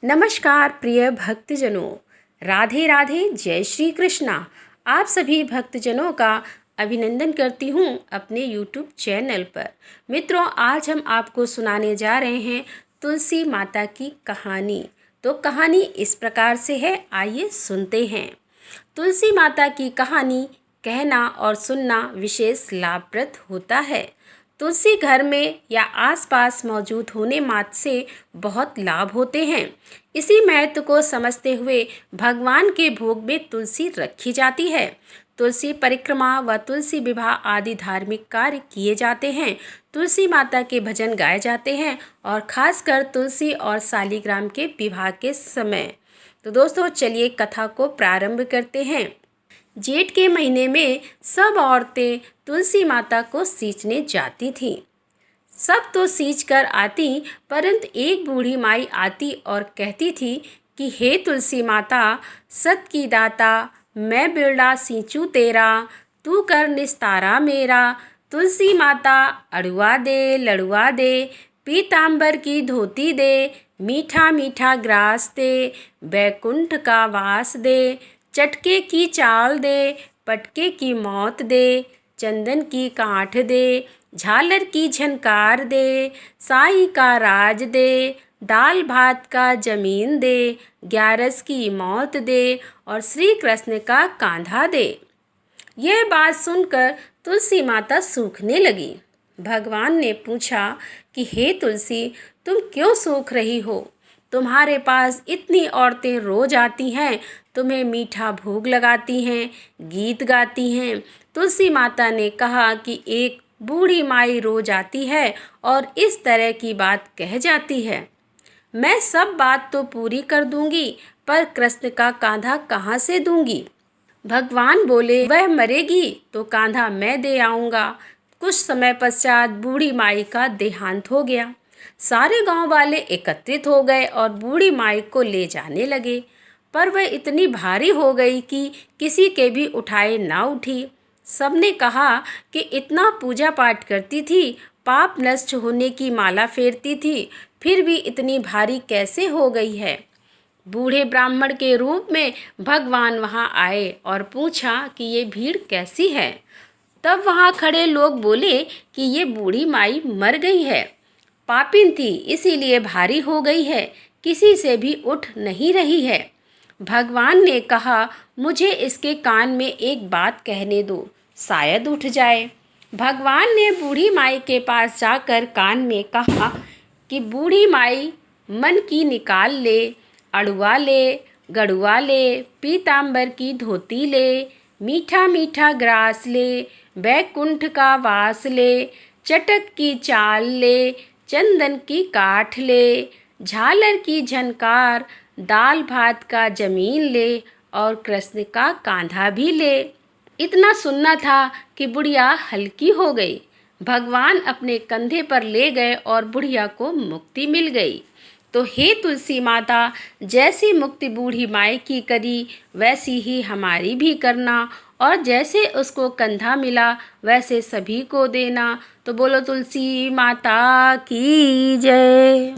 नमस्कार प्रिय भक्तजनों, राधे राधे, जय श्री कृष्णा। आप सभी भक्तजनों का अभिनंदन करती हूँ अपने YouTube चैनल पर। मित्रों, आज हम आपको सुनाने जा रहे हैं तुलसी माता की कहानी। तो कहानी इस प्रकार से है, आइए सुनते हैं। तुलसी माता की कहानी कहना और सुनना विशेष लाभप्रद होता है। तुलसी घर में या आसपास मौजूद होने मात्र से बहुत लाभ होते हैं। इसी महत्व को समझते हुए भगवान के भोग में तुलसी रखी जाती है। तुलसी परिक्रमा व तुलसी विवाह आदि धार्मिक कार्य किए जाते हैं। तुलसी माता के भजन गाए जाते हैं और खासकर तुलसी और शालिग्राम के विवाह के समय। तो दोस्तों, चलिए कथा को प्रारंभ करते हैं। जेठ के महीने में सब औरतें तुलसी माता को सींचने जाती थीं। सब तो सींच कर आती, परंतु एक बूढ़ी माई आती और कहती थी कि हे तुलसी माता, सत की दाता, मैं बिरड़ा सींचू तेरा, तू कर निस्तारा मेरा। तुलसी माता अड़ुआ दे, लड़ुआ दे, पीतांबर की धोती दे, मीठा मीठा ग्रास दे, बैकुंठ का वास दे, चटके की चाल दे, पटके की मौत दे, चंदन की काठ दे, झालर की झनकार दे, साई का राज दे, दाल भात का जमीन दे, ग्यारस की मौत दे और श्री कृष्ण का कांधा दे। यह बात सुनकर तुलसी माता सूखने लगी। भगवान ने पूछा कि हे तुलसी, तुम क्यों सूख रही हो? तुम्हारे पास इतनी औरतें रोज आती हैं, तुम्हें मीठा भोग लगाती हैं, गीत गाती हैं। तुलसी माता ने कहा कि एक बूढ़ी माई रोज आती है और इस तरह की बात कह जाती है। मैं सब बात तो पूरी कर दूंगी, पर कृष्ण का कांधा कहाँ से दूंगी? भगवान बोले, वह मरेगी तो कांधा मैं दे आऊँगा। कुछ समय पश्चात बूढ़ी माई का देहांत हो गया। सारे गांव वाले एकत्रित हो गए और बूढ़ी माई को ले जाने लगे, पर वह इतनी भारी हो गई कि किसी के भी उठाए ना उठी। सबने कहा कि इतना पूजा पाठ करती थी, पाप नष्ट होने की माला फेरती थी, फिर भी इतनी भारी कैसे हो गई है? बूढ़े ब्राह्मण के रूप में भगवान वहां आए और पूछा कि ये भीड़ कैसी है? तब वहां खड़े लोग बोले कि ये बूढ़ी माई मर गई है, पापिन थी इसीलिए भारी हो गई है, किसी से भी उठ नहीं रही है। भगवान ने कहा, मुझे इसके कान में एक बात कहने दो, शायद उठ जाए। भगवान ने बूढ़ी माई के पास जाकर कान में कहा कि बूढ़ी माई, मन की निकाल ले, अड़ुआ ले, गड़ुआ ले, पीतांबर की धोती ले, मीठा मीठा ग्रास ले, बैकुंठ का वास ले, चटक की चाल ले, चंदन की काठ ले, झालर की झनकार, दाल भात का जमीन ले और कृष्ण का कांधा भी ले। इतना सुनना था कि बुढ़िया हल्की हो गई। भगवान अपने कंधे पर ले गए और बुढ़िया को मुक्ति मिल गई। तो हे तुलसी माता, जैसी मुक्ति बूढ़ी माई की करी, वैसी ही हमारी भी करना, और जैसे उसको कंधा मिला वैसे सभी को देना। तो बोलो तुलसी माता की जय।